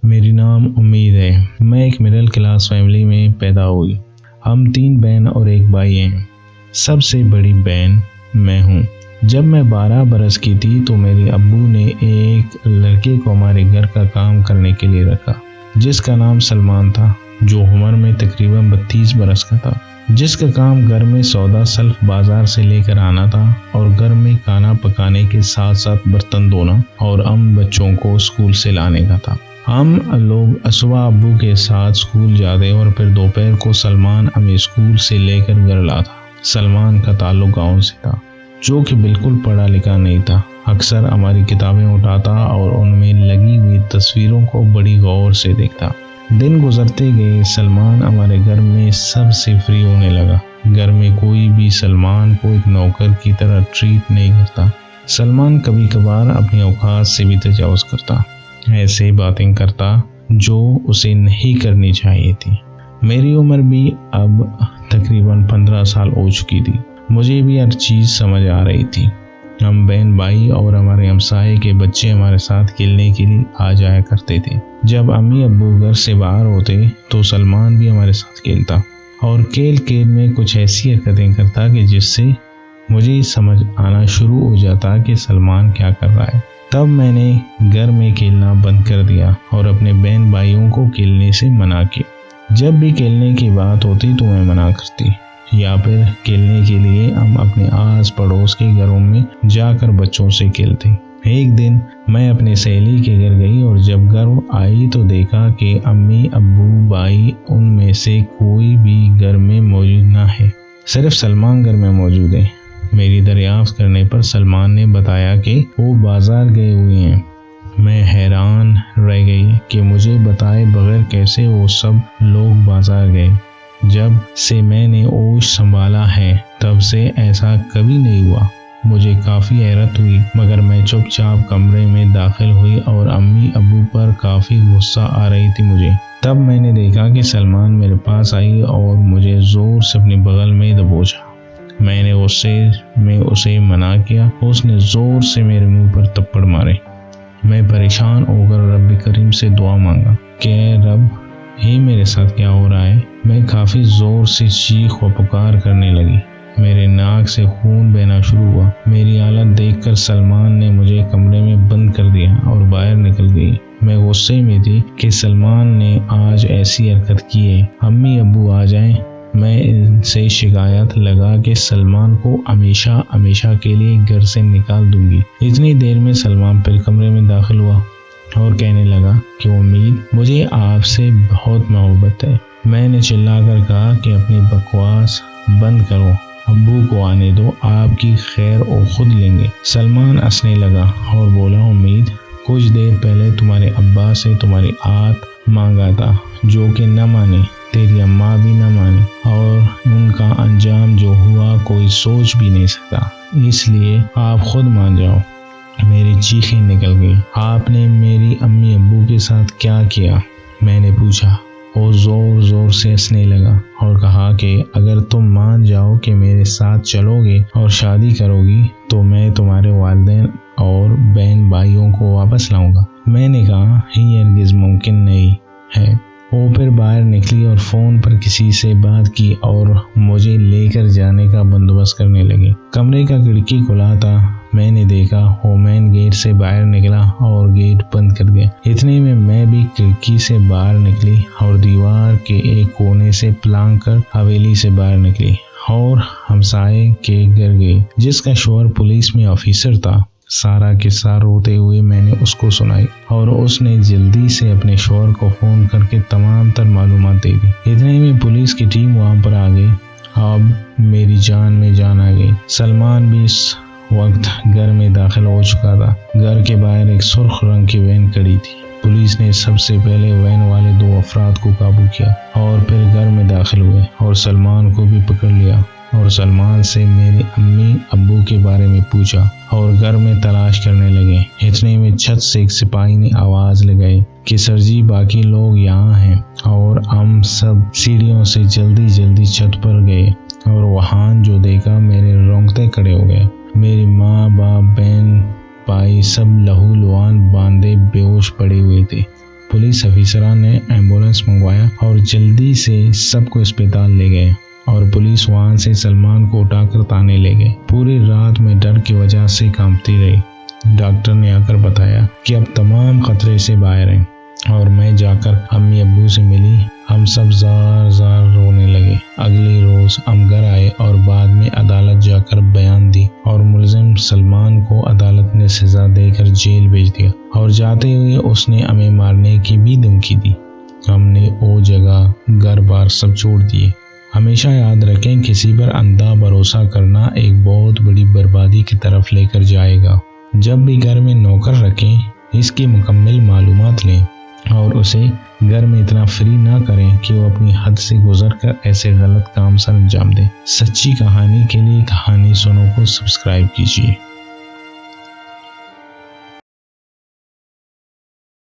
میری نام امید ہے۔ میں ایک مڈل کلاس فیملی میں پیدا ہوئی۔ ہم 3 بہن اور 1 بھائی ہیں۔ سب سے بڑی بہن میں ہوں۔ جب میں 12 برس کی تھی تو میرے ابو نے ایک لڑکے کو ہمارے گھر کا کام کرنے کے لیے رکھا، جس کا نام سلمان تھا، جو عمر میں تقریباً 32 برس کا تھا، جس کا کام گھر میں سودا سلف بازار سے لے کر آنا تھا اور گھر میں کھانا پکانے کے ساتھ ساتھ برتن دھونا اور ہم بچوں کو اسکول سے لانے کا تھا۔ ہم لوگ صبح ابو کے ساتھ اسکول جاتے اور پھر دوپہر کو سلمان ہمیں اسکول سے لے کر گھر لاتا۔ سلمان کا تعلق گاؤں سے تھا، جو کہ بالکل پڑھا لکھا نہیں تھا۔ اکثر ہماری کتابیں اٹھاتا اور ان میں لگی ہوئی تصویروں کو بڑی غور سے دیکھتا۔ دن گزرتے گئے، سلمان ہمارے گھر میں سب سے فری ہونے لگا۔ گھر میں کوئی بھی سلمان کو ایک نوکر کی طرح ٹریٹ نہیں کرتا۔ سلمان کبھی کبھار اپنی اوقات سے بھی تجاوز کرتا، ایسے باتیں کرتا جو اسے نہیں کرنی چاہیے تھی۔ میری عمر بھی اب تقریباً 15 سال ہو چکی تھی۔ مجھے بھی ہر چیز سمجھ آ رہی تھی۔ ہم بہن بھائی اور ہمارے ہمسائے کے بچے ہمارے ساتھ کھیلنے کے لیے آ جایا کرتے تھے۔ جب امی ابو گھر سے باہر ہوتے تو سلمان بھی ہمارے ساتھ کھیلتا اور کھیل میں کچھ ایسی حرکتیں کرتا کہ جس سے مجھے سمجھ آنا شروع ہو جاتا کہ سلمان کیا کر رہا ہے۔ تب میں نے گھر میں کھیلنا بند کر دیا اور اپنے بہن بھائیوں کو کھیلنے سے منع کیا۔ جب بھی کھیلنے کی بات ہوتی تو میں منع کرتی، یا پھر کھیلنے کے لیے ہم اپنے آس پڑوس کے گھروں میں جا کر بچوں سے کھیلتے۔ ایک دن میں اپنی سہیلی کے گھر گئی اور جب گھر آئی تو دیکھا کہ امی ابو بھائی ان میں سے کوئی بھی گھر میں موجود نہ ہے، صرف سلمان گھر میں موجود ہے۔ میری دریافت کرنے پر سلمان نے بتایا کہ وہ بازار گئے ہوئے ہیں۔ میں حیران رہ گئی کہ مجھے بتائے بغیر کیسے وہ سب لوگ بازار گئے۔ جب سے میں نے ہوش سنبھالا ہے تب سے ایسا کبھی نہیں ہوا۔ مجھے کافی حیرت ہوئی، مگر میں چپ چاپ کمرے میں داخل ہوئی اور امی ابو پر کافی غصہ آ رہی تھی مجھے۔ تب میں نے دیکھا کہ سلمان میرے پاس آئی اور مجھے زور سے اپنے بغل میں دبوچا۔ میں نے غصے میں اسے منع کیا، اس نے زور سے میرے منہ پر تھپڑ مارے۔ میں پریشان ہو کر رب کریم سے دعا مانگا کہ اے رب، یہ میرے ساتھ کیا ہو رہا ہے؟ میں کافی زور سے چیخ و پکار کرنے لگی۔ میرے ناک سے خون بہنا شروع ہوا۔ میری حالت دیکھ کر سلمان نے مجھے کمرے میں بند کر دیا اور باہر نکل گئی۔ میں غصے میں تھی کہ سلمان نے آج ایسی حرکت کی ہے۔ امی ابو آ جائیں، میں ان سے شکایت لگا کہ سلمان کو ہمیشہ کے لیے گھر سے نکال دوں گی۔ اتنی دیر میں سلمان پھر کمرے میں داخل ہوا اور کہنے لگا کہ امید، مجھے آپ سے بہت محبت ہے۔ میں نے چلا کر کہا کہ اپنی بکواس بند کرو، ابو کو آنے دو، آپ کی خیر وہ خود لیں گے۔ سلمان ہنسنے لگا اور بولا، امید، کچھ دیر پہلے تمہارے ابا سے تمہاری ہاتھ مانگا تھا جو کہ نہ مانے، تیری اماں بھی نہ مانی، اور ان کا انجام جو ہوا کوئی سوچ بھی نہیں سکتا، اس لیے آپ خود مان جاؤ۔ میری چیخیں نکل گئی۔ آپ نے میری امی ابو کے ساتھ کیا کیا؟ میں نے پوچھا۔ وہ زور سے ہنسنے لگا اور کہا کہ اگر تم مان جاؤ کہ میرے ساتھ چلو گے اور شادی کرو گی تو میں تمہارے والدین اور بہن بھائیوں کو واپس لاؤں گا۔ میں نے کہا یہ ہرگز ممکن نہیں ہے۔ وہ پھر باہر نکلی اور فون پر کسی سے بات کی اور مجھے لے کر جانے کا بندوبست کرنے لگے۔ کمرے کا کھڑکی کھلا تھا۔ میں نے دیکھا وہ مین گیٹ سے باہر نکلا اور گیٹ بند کر دیا۔ اتنے میں بھی کھڑکی سے باہر نکلی اور دیوار کے ایک کونے سے پلانگ کر حویلی سے باہر نکلی اور ہمسائے کے گھر گئی، جس کا شوہر پولیس میں آفیسر تھا۔ سارا قصہ روتے ہوئے میں نے اس کو سنائی اور اس نے جلدی سے اپنے شوہر کو فون کر کے تمام تر معلومات دے دی۔ اتنے میں پولیس کی ٹیم وہاں پر آ گئی۔ اب میری جان میں جان آ گئی۔ سلمان بھی اس وقت گھر میں داخل ہو چکا تھا۔ گھر کے باہر ایک سرخ رنگ کی وین کھڑی تھی۔ پولیس نے سب سے پہلے وین والے 2 افراد کو قابو کیا اور پھر گھر میں داخل ہوئے اور سلمان کو بھی پکڑ لیا اور سلمان سے میرے امی ابو کے بارے میں پوچھا اور گھر میں تلاش کرنے لگے۔ اتنے میں چھت سے ایک سپاہی نے آواز لگائی کہ سر جی، باقی لوگ یہاں ہیں، اور ہم سب سیڑھیوں سے جلدی چھت پر گئے اور وہاں جو دیکھا میرے رونگٹے کھڑے ہو گئے۔ میری ماں باپ بہن بھائی سب لہو لعان باندھے بے ہوش پڑے ہوئے تھے۔ پولیس افسران نے ایمبولینس منگوایا اور جلدی سے سب کو اسپتال لے گئے اور پولیس وہاں سے سلمان کو اٹھا کر تانے لے گئے۔ پوری رات میں ڈر کی وجہ سے کانپتی رہی۔ ڈاکٹر نے آ کر بتایا کہ اب تمام خطرے سے باہر ہیں اور میں جا کر امی ابو سے ملی۔ ہم سب زار زار رونے لگے۔ اگلے روز ہم گھر آئے اور بعد میں عدالت جا کر بیان دی اور ملزم سلمان کو عدالت نے سزا دے کر جیل بھیج دیا اور جاتے ہوئے اس نے ہمیں مارنے کی بھی دھمکی دی۔ ہم نے وہ جگہ گھر بار سب چھوڑ دیے۔ ہمیشہ یاد رکھیں، کسی پر اندھا بھروسہ کرنا ایک بہت بڑی بربادی کی طرف لے کر جائے گا۔ جب بھی گھر میں نوکر رکھیں، اس کی مکمل معلومات لیں اور اسے گھر میں اتنا فری نہ کریں کہ وہ اپنی حد سے گزر کر ایسے غلط کام سر انجام دے۔ سچی کہانی کے لیے کہانی سنو کو سبسکرائب کیجیے۔